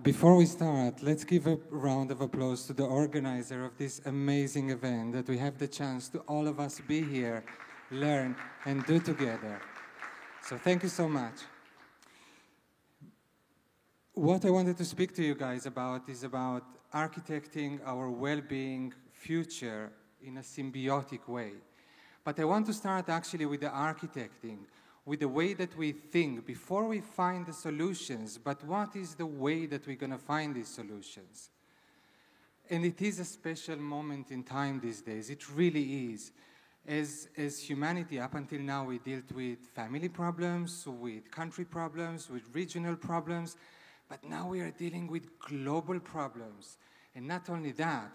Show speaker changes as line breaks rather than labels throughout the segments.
Before we start, let's give a round of applause to the organizer of this amazing event that we have the chance to all of us be here, learn, and do together. So thank you so much. What I wanted to speak to you guys about is about architecting our well-being future in a symbiotic way. But I want to start actually with the architecting, with the way that we think before we find the solutions, but what is the way that we're going to find these solutions? And it is a special moment in time these days. It really is. As humanity, up until now, we dealt with family problems, with country problems, with regional problems, but now we are dealing with global problems. And not only that,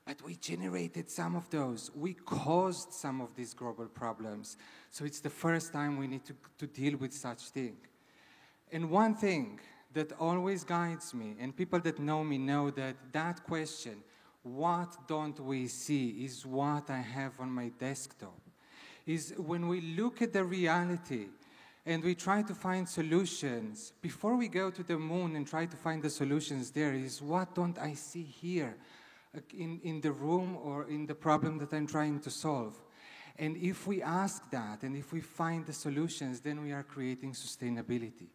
but we generated some of those. We caused some of these global problems. So it's the first time we need to deal with such thing. And one thing that always guides me, and people that know me know that question, what don't we see, is what I have on my desktop. Is when we look at the reality and we try to find solutions, before we go to the moon and try to find the solutions there, is what don't I see here? In the room or in the problem that I'm trying to solve. And if we ask that and if we find the solutions, then we are creating sustainability.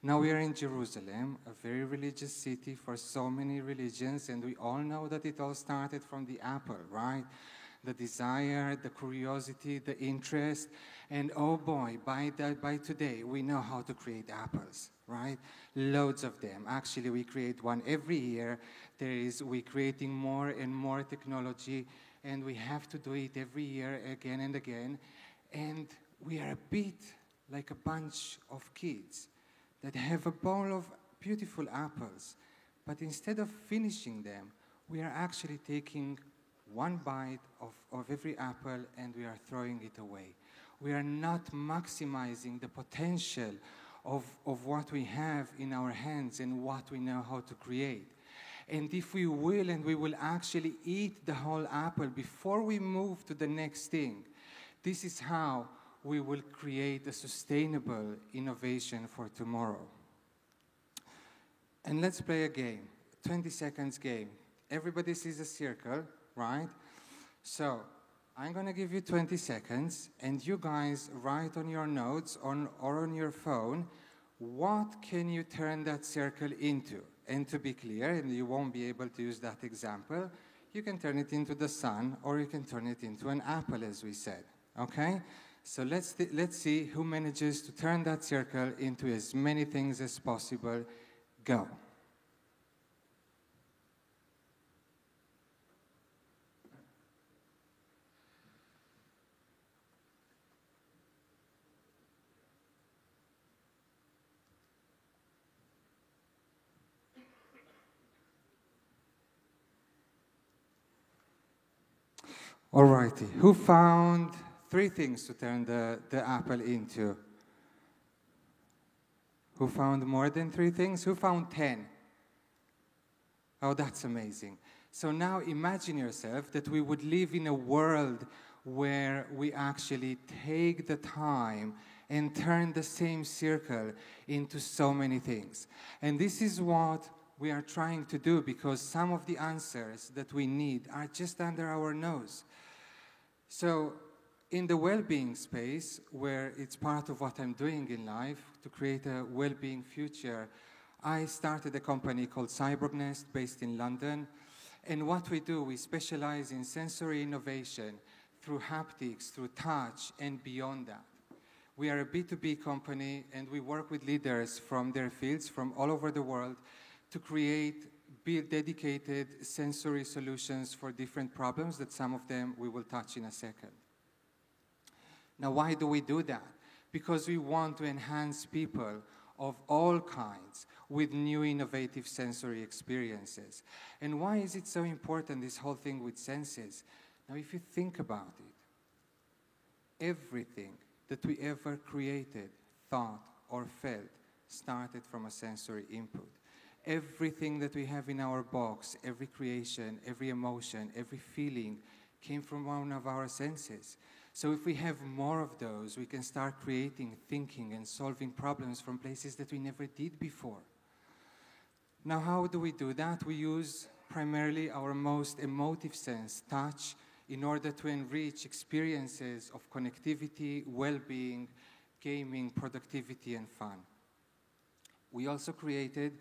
Now we are in Jerusalem, a very religious city for so many religions, and we all know that it all started from the apple, right? The desire, the curiosity, the interest, and oh boy, by today, we know how to create apples, right? Loads of them. Actually, we create one every year. We're creating more and more technology, and we have to do it every year again and again. And we are a bit like a bunch of kids that have a bowl of beautiful apples, but instead of finishing them, we are actually taking one bite of every apple and we are throwing it away. We are not maximizing the potential of what we have in our hands and what we know how to create. And if we will, and we will actually eat the whole apple before we move to the next thing, this is how we will create a sustainable innovation for tomorrow. And let's play a game, 20 seconds game. Everybody sees a circle, right? So I'm going to give you 20 seconds, and you guys write on your notes or on your phone, what can you turn that circle into? And to be clear, and you won't be able to use that example, you can turn it into the sun, or you can turn it into an apple, as we said, okay? So let's see who manages to turn that circle into as many things as possible. Go. All righty. Who found 3 things to turn the apple into? Who found more than 3 things? Who found 10? Oh, that's amazing. So now imagine yourself that we would live in a world where we actually take the time and turn the same circle into so many things. And this is what we are trying to do, because some of the answers that we need are just under our nose. So in the well-being space, where it's part of what I'm doing in life to create a well-being future, I started a company called Cyborgnest based in London. And what we do, we specialize in sensory innovation through haptics, through touch, and beyond that. We are a B2B company, and we work with leaders from their fields from all over the world to build dedicated sensory solutions for different problems that some of them we will touch in a second. Now, why do we do that? Because we want to enhance people of all kinds with new innovative sensory experiences. And why is it so important, this whole thing with senses? Now, if you think about it, everything that we ever created, thought, or felt started from a sensory input. Everything that we have in our box, every creation, every emotion, every feeling came from one of our senses. So if we have more of those, we can start creating, thinking, and solving problems from places that we never did before. Now, how do we do that? We use primarily our most emotive sense, touch, in order to enrich experiences of connectivity, well-being, gaming, productivity, and fun. We also created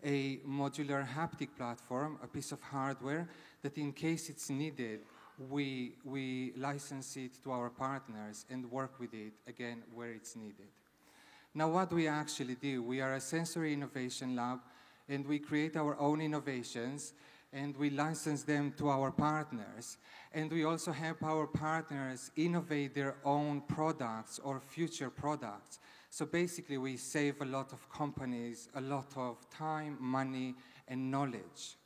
a modular haptic platform, a piece of hardware that in case it's needed, we license it to our partners and work with it, again, where it's needed. Now, what do we actually do? We are a sensory innovation lab, and we create our own innovations, and we license them to our partners. And we also help our partners innovate their own products or future products. So basically, we save a lot of companies a lot of time, money, and knowledge.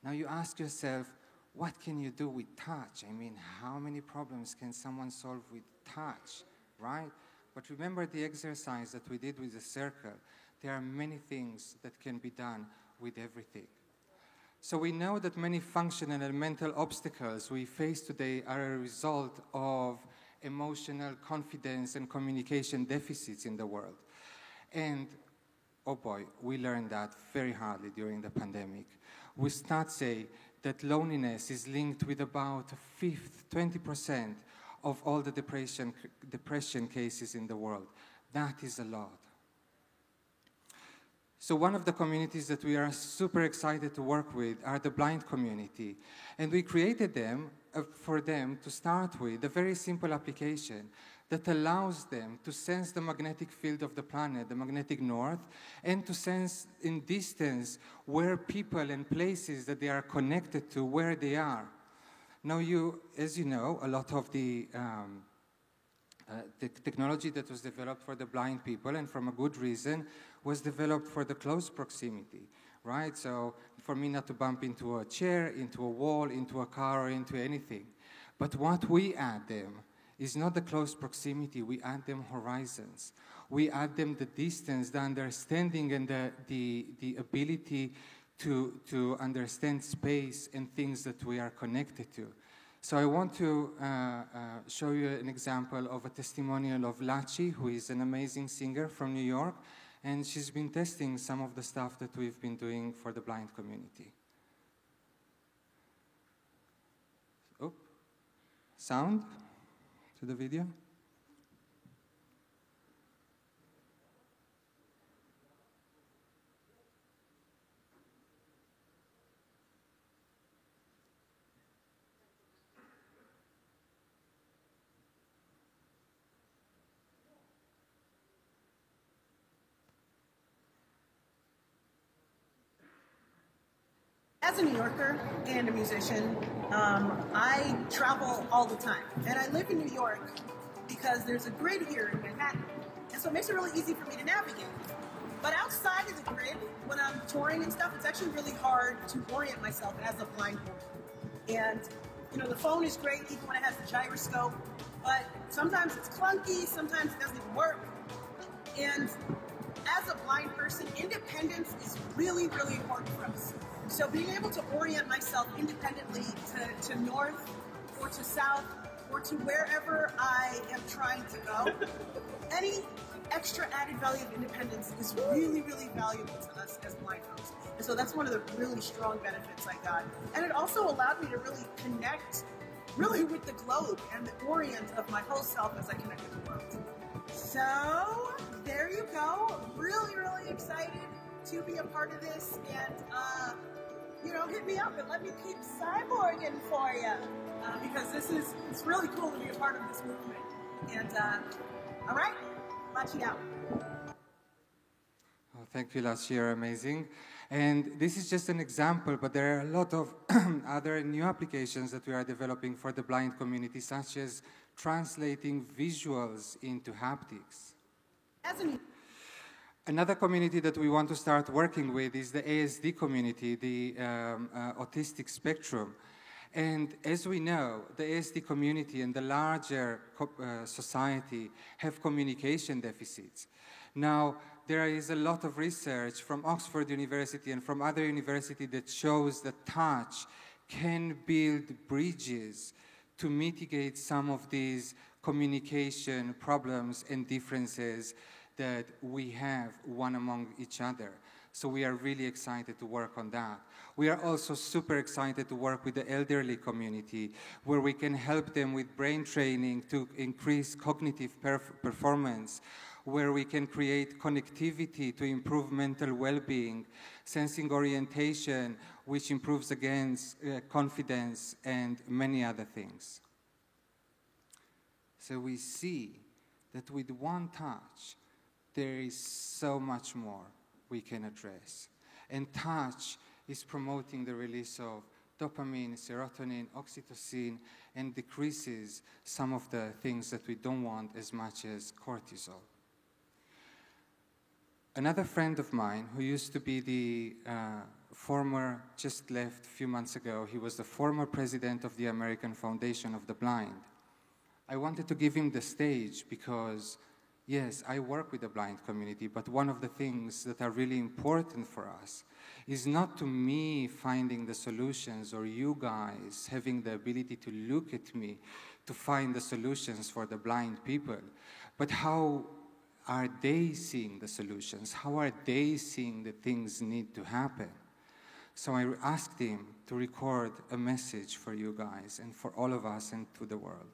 Now you ask yourself, what can you do with touch? I mean, how many problems can someone solve with touch, right? But remember the exercise that we did with the circle. There are many things that can be done with everything. So we know that many functional and mental obstacles we face today are a result of emotional confidence and communication deficits in the world. And, oh boy, we learned that very hardly during the pandemic. We start say that loneliness is linked with about 20% of all the depression cases in the world. That is a lot. So one of the communities that we are super excited to work with are the blind community. And we created them for them to start with a very simple application that allows them to sense the magnetic field of the planet, the magnetic north, and to sense in distance where people and places that they are connected to, where they are. Now, as you know, a lot of the technology that was developed for the blind people, and from a good reason, was developed for the close proximity, right? So for me not to bump into a chair, into a wall, into a car, or into anything. But what we add them is not the close proximity, we add them horizons. We add them the distance, the understanding, and the ability to understand space and things that we are connected to. So I want to show you an example of a testimonial of Lachi, who is an amazing singer from New York, and she's been testing some of the stuff that we've been doing for the blind community. Oh, sound to the video?
As a New Yorker and a musician, I travel all the time. And I live in New York because there's a grid here in Manhattan. And so it makes it really easy for me to navigate. But outside of the grid, when I'm touring and stuff, it's actually really hard to orient myself as a blind woman. And, you know, the phone is great even when it has the gyroscope, but sometimes it's clunky, sometimes it doesn't even work. And as a blind person, independence is really, really important for us. So being able to orient myself independently to north or to south or to wherever I am trying to go, any extra added value of independence is really, really valuable to us as blind folks. And so that's one of the really strong benefits I got. And it also allowed me to really connect really with the globe and the orient of my whole self as I connect with the world. So there you go. Really, really excited to be a part of this. And, you know, hit me up and let me keep cyborging for you. Because it's really cool to be a part of this movement. And, all right, Lachi out.
Oh, thank you, Lachi, you're amazing. And this is just an example, but there are a lot of other new applications that we are developing for the blind community, such as translating visuals into haptics. Another community that we want to start working with is the ASD community, the autistic spectrum. And as we know, the ASD community and the larger society have communication deficits. Now, there is a lot of research from Oxford University and from other universities that shows that touch can build bridges to mitigate some of these communication problems and differences that we have one among each other. So we are really excited to work on that. We are also super excited to work with the elderly community, where we can help them with brain training to increase cognitive performance, where we can create connectivity to improve mental well-being, sensing orientation, which improves against confidence, and many other things. So we see that with one touch, there is so much more we can address. And touch is promoting the release of dopamine, serotonin, oxytocin, and decreases some of the things that we don't want as much as cortisol. Another friend of mine who used to be the former, just left a few months ago, he was the former president of the American Foundation of the Blind. I wanted to give him the stage because, yes, I work with the blind community, but one of the things that are really important for us is not to me finding the solutions or you guys having the ability to look at me to find the solutions for the blind people, but how are they seeing the solutions? How are they seeing the things need to happen? So I asked him to record a message for you guys and for all of us and to the world.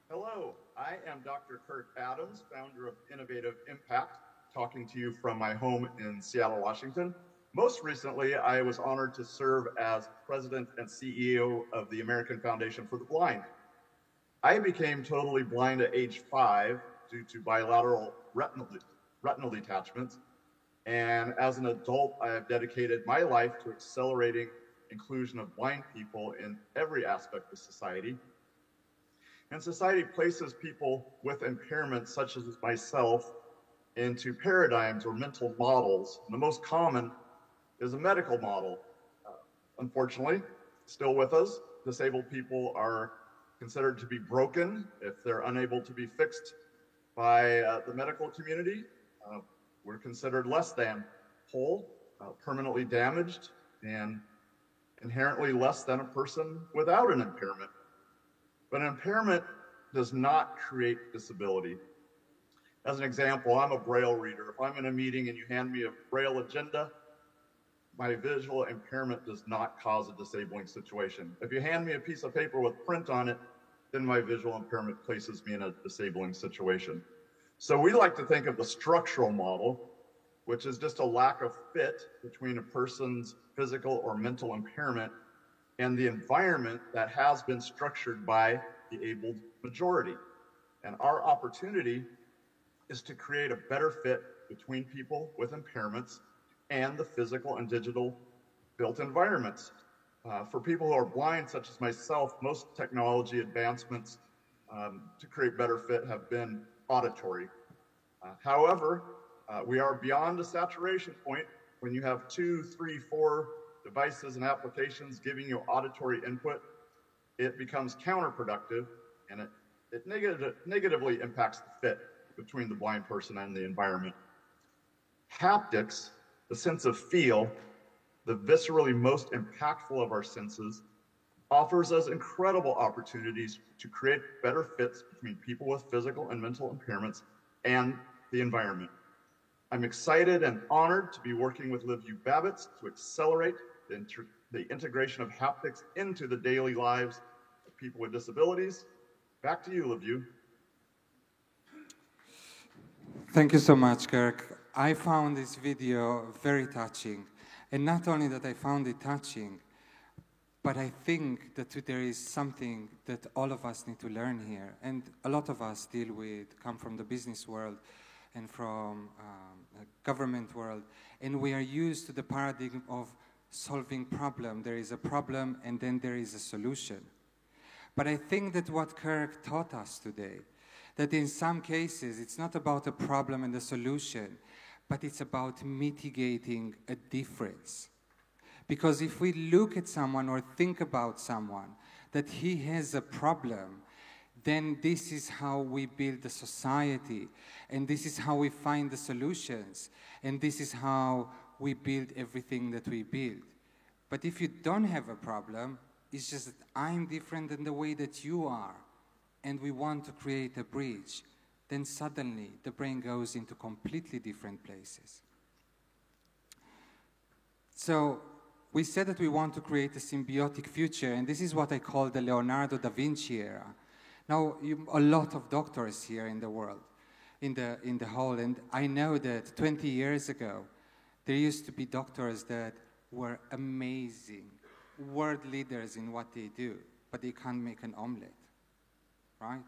Hello, I am Dr. Kirk Adams, founder of Innovative Impact, talking to you from my home in Seattle, Washington. Most recently, I was honored to serve as president and CEO of the American Foundation for the Blind. I became totally blind at age 5 due to bilateral retinal detachments, and as an adult, I have dedicated my life to accelerating inclusion of blind people in every aspect of society. And society places people with impairments, such as myself, into paradigms or mental models. And the most common is a medical model. Unfortunately, still with us, disabled people are considered to be broken if they're unable to be fixed by the medical community. We're considered less than whole, permanently damaged, and inherently less than a person without an impairment. But an impairment does not create disability. As an example, I'm a Braille reader. If I'm in a meeting and you hand me a Braille agenda, my visual impairment does not cause a disabling situation. If you hand me a piece of paper with print on it, then my visual impairment places me in a disabling situation. So we like to think of the structural model, which is just a lack of fit between a person's physical or mental impairment and the environment that has been structured by the abled majority. And our opportunity is to create a better fit between people with impairments and the physical and digital built environments. For people who are blind, such as myself, most technology advancements to create better fit have been auditory. However, we are beyond a saturation point when you have 2, 3, 4 devices and applications giving you auditory input. It becomes counterproductive, and it negatively impacts the fit between the blind person and the environment. Haptics, the sense of feel, the viscerally most impactful of our senses, offers us incredible opportunities to create better fits between people with physical and mental impairments and the environment. I'm excited and honored to be working with LiveU Babbitts to accelerate the integration of haptics into the daily lives of people with disabilities. Back to you, LiveU.
Thank you so much, Kirk. I found this video very touching. And not only that I found it touching, but I think that there is something that all of us need to learn here. And a lot of us come from the business world and from the government world. And we are used to the paradigm of solving problem. There is a problem and then there is a solution. But I think that what Kirk taught us today, that in some cases it's not about a problem and a solution, but it's about mitigating a difference. Because if we look at someone or think about someone that he has a problem, then this is how we build the society, and this is how we find the solutions, and this is how we build everything that we build. But if you don't have a problem, it's just that I'm different than the way that you are, and we want to create a bridge, then suddenly the brain goes into completely different places. So we said that we want to create a symbiotic future, and this is what I call the Leonardo da Vinci era. Now, a lot of doctors here in the world, in the hall, and I know that 20 years ago, there used to be doctors that were amazing, world leaders in what they do, but they can't make an omelet, right?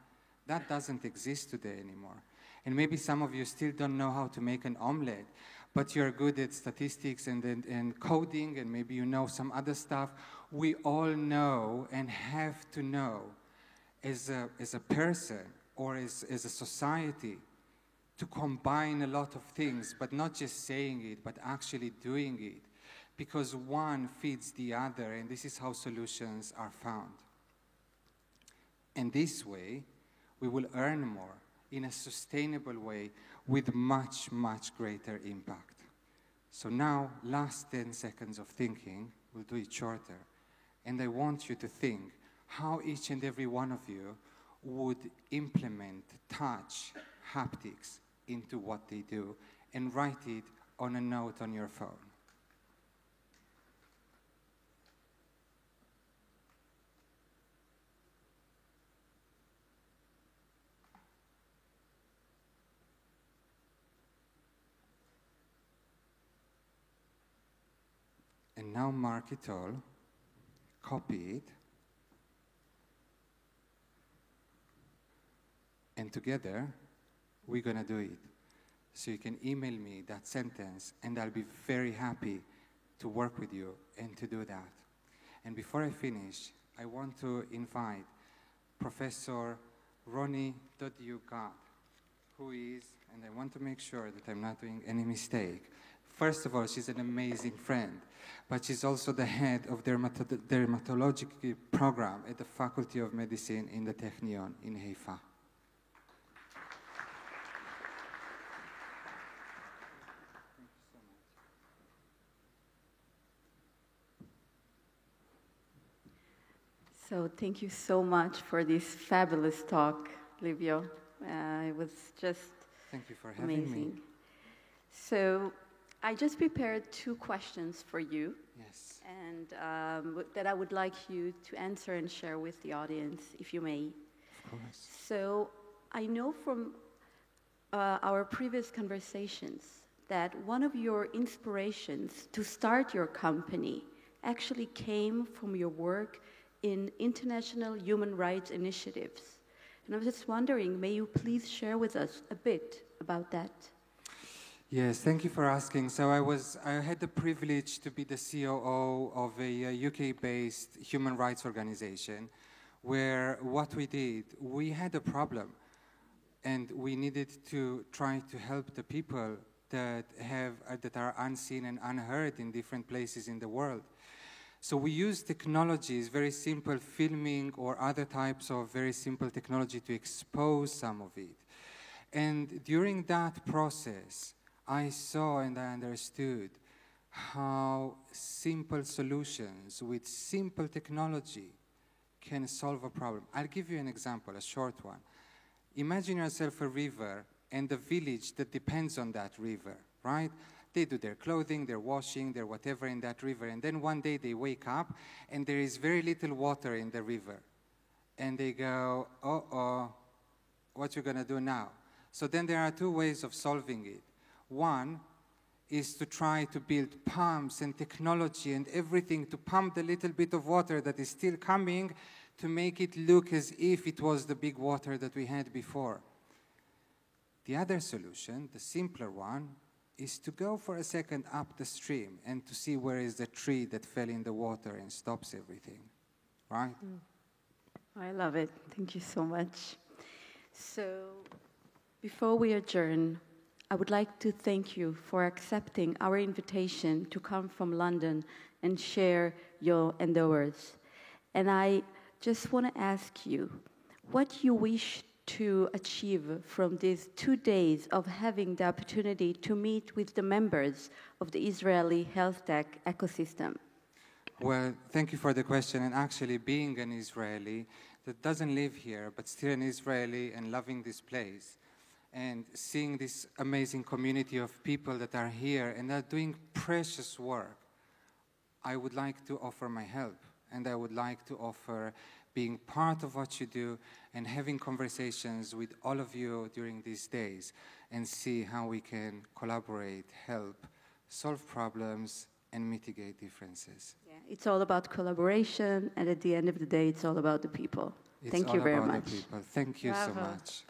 That doesn't exist today anymore. And maybe some of you still don't know how to make an omelet, but you're good at statistics and coding, and maybe you know some other stuff. We all know and have to know as a person or as a society to combine a lot of things, but not just saying it, but actually doing it, because one feeds the other, and this is how solutions are found. And this way, we will earn more in a sustainable way with much, much greater impact. So now, last 10 seconds of thinking, we'll do it shorter. And I want you to think how each and every one of you would implement touch, haptics into what they do, and write it on a note on your phone. And now mark it all, copy it, and together we're gonna do it. So you can email me that sentence, and I'll be very happy to work with you and to do that. And before I finish, I want to invite Professor Ronnie Dodiu-Gad, who is, and I want to make sure that I'm not doing any mistake. First of all, she's an amazing friend, but she's also the head of the dermatology program at the Faculty of Medicine in the Technion in Haifa.
So thank you so much for this fabulous talk, Livio. It was just
Thank you for having
amazing.
me.
So I just prepared 2 questions for you.
Yes.
And that I would like you to answer and share with the audience, if you may.
Of course.
So I know from our previous conversations that one of your inspirations to start your company actually came from your work in international human rights initiatives. And I was just wondering, may you please share with us a bit about that?
Yes, thank you for asking. So I had the privilege to be the COO of a UK-based human rights organization, where what we did, we had a problem, and we needed to try to help the people that are unseen and unheard in different places in the world. So we use technologies, very simple filming or other types of very simple technology to expose some of it. And during that process, I saw and I understood how simple solutions with simple technology can solve a problem. I'll give you an example, a short one. Imagine yourself a river and the village that depends on that river, right? They do their clothing, their washing, their whatever in that river, and then one day they wake up and there is very little water in the river. And they go, uh-oh, what you gonna do now? So then there are 2 ways of solving it. One is to try to build pumps and technology and everything to pump the little bit of water that is still coming to make it look as if it was the big water that we had before. The other solution, the simpler one, is to go for a second up the stream and to see where is the tree that fell in the water and stops everything, right?
I love it. Thank you so much. So before we adjourn, I would like to thank you for accepting our invitation to come from London and share your endeavors. And I just want to ask you what you wish to achieve from these 2 days of having the opportunity to meet with the members of the Israeli health tech ecosystem.
Well, thank you for the question. And actually, being an Israeli that doesn't live here, but still an Israeli and loving this place, and seeing this amazing community of people that are here and are doing precious work, I would like to offer my help, and I would like to offer being part of what you do and having conversations with all of you during these days and see how we can collaborate, help, solve problems, and mitigate differences.
Yeah, it's all about collaboration, and at the end of the day, it's all about the people. Thank you very much.
It's all about the people. Thank you so
Bravo.
much.